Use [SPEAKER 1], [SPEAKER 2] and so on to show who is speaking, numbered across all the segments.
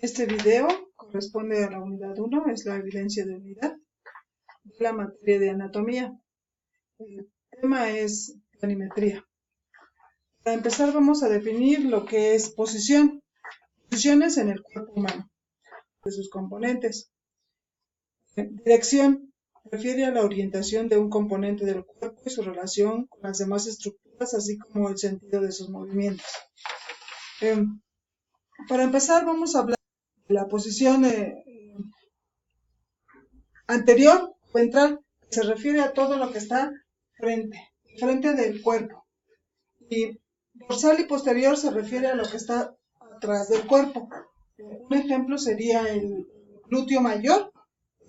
[SPEAKER 1] Este video corresponde a la unidad 1, es la evidencia de unidad de la materia de anatomía. El tema es planimetría. Para empezar vamos a definir lo que es posición. Posiciones en el cuerpo humano, de sus componentes. Dirección refiere a la orientación de un componente del cuerpo y su relación con las demás estructuras, así como el sentido de sus movimientos. Para empezar vamos a hablar de la posición anterior o ventral, que se refiere a todo lo que está frente del cuerpo. Y dorsal y posterior se refiere a lo que está atrás del cuerpo. Un ejemplo sería el glúteo mayor,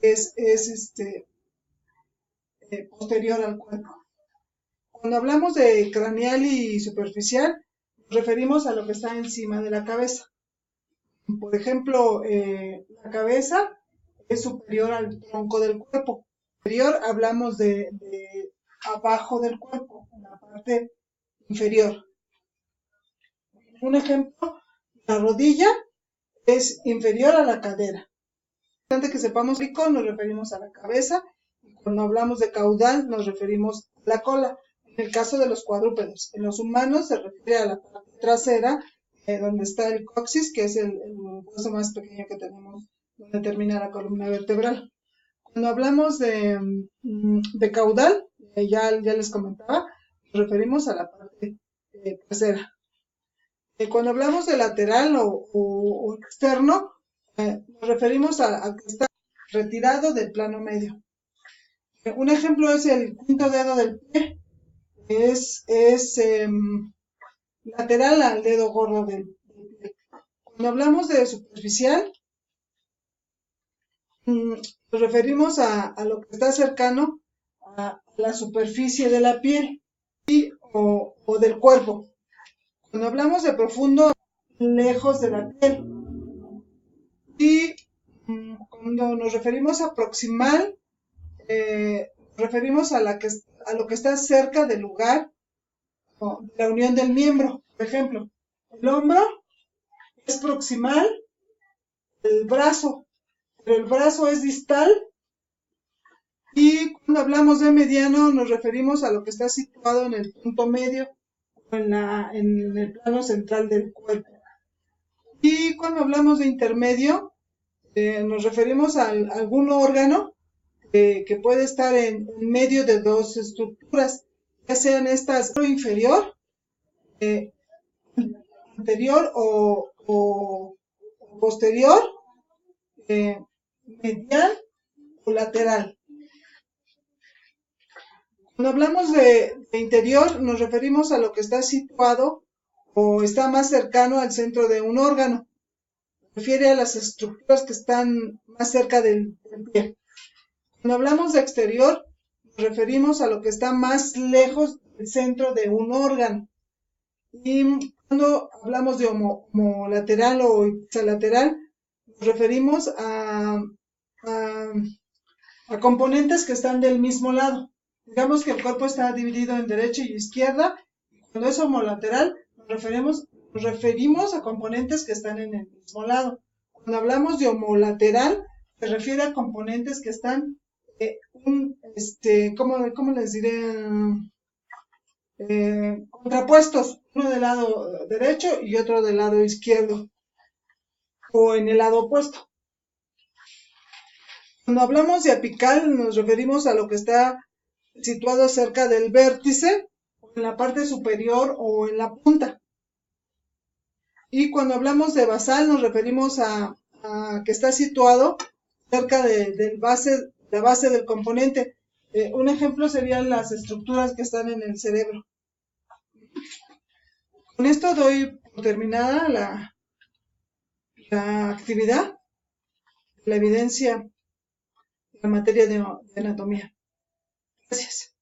[SPEAKER 1] es posterior al cuerpo. Cuando hablamos de craneal y superficial, nos referimos a lo que está encima de la cabeza. Por ejemplo, la cabeza es superior al tronco del cuerpo. Superior hablamos de abajo del cuerpo, en la parte inferior. Un ejemplo, la rodilla es inferior a la cadera. Antes que sepamos rico, nos referimos a la cabeza, y cuando hablamos de caudal nos referimos a la cola. En el caso de los cuadrúpedos, en los humanos se refiere a la parte trasera, donde está el coxis, que es el hueso más pequeño que tenemos, donde termina la columna vertebral. Cuando hablamos de caudal, ya les comentaba, nos referimos a la parte trasera. Cuando hablamos de lateral o externo, nos referimos a que está retirado del plano medio. Un ejemplo es el quinto dedo del pie, es lateral al dedo gordo del pie. Cuando hablamos de superficial, nos referimos a lo que está cercano a la superficie de la piel o del cuerpo. Cuando hablamos de profundo, lejos de la piel. Y cuando nos referimos a proximal, nos referimos a lo que está cerca del lugar o de la unión del miembro. Por ejemplo, el hombro es proximal del brazo, pero el brazo es distal. Y cuando hablamos de mediano, nos referimos a lo que está situado en el punto medio o en el plano central del cuerpo. Y cuando hablamos de intermedio, nos referimos a algún órgano que puede estar en medio de dos estructuras, ya sean estas inferior, anterior o posterior, medial o lateral. Cuando hablamos de interior, nos referimos a lo que está situado o está más cercano al centro de un órgano. Refiere a las estructuras que están más cerca del pie. Cuando hablamos de exterior, nos referimos a lo que está más lejos del centro de un órgano. Y cuando hablamos de homolateral o ipsilateral, nos referimos a componentes que están del mismo lado. Digamos que el cuerpo está dividido en derecha y izquierda. Cuando es homolateral, nos referimos a componentes que están en el mismo lado. Cuando hablamos de homolateral, se refiere a componentes que están, ¿cómo les diré? Contrapuestos, uno del lado derecho y otro del lado izquierdo, o en el lado opuesto. Cuando hablamos de apical, nos referimos a lo que está situado cerca del vértice, en la parte superior o en la punta. Y cuando hablamos de basal, nos referimos a que está situado cerca de la base del componente. Un ejemplo serían las estructuras que están en el cerebro. Con esto doy por terminada la actividad, la evidencia, la materia de anatomía. Gracias.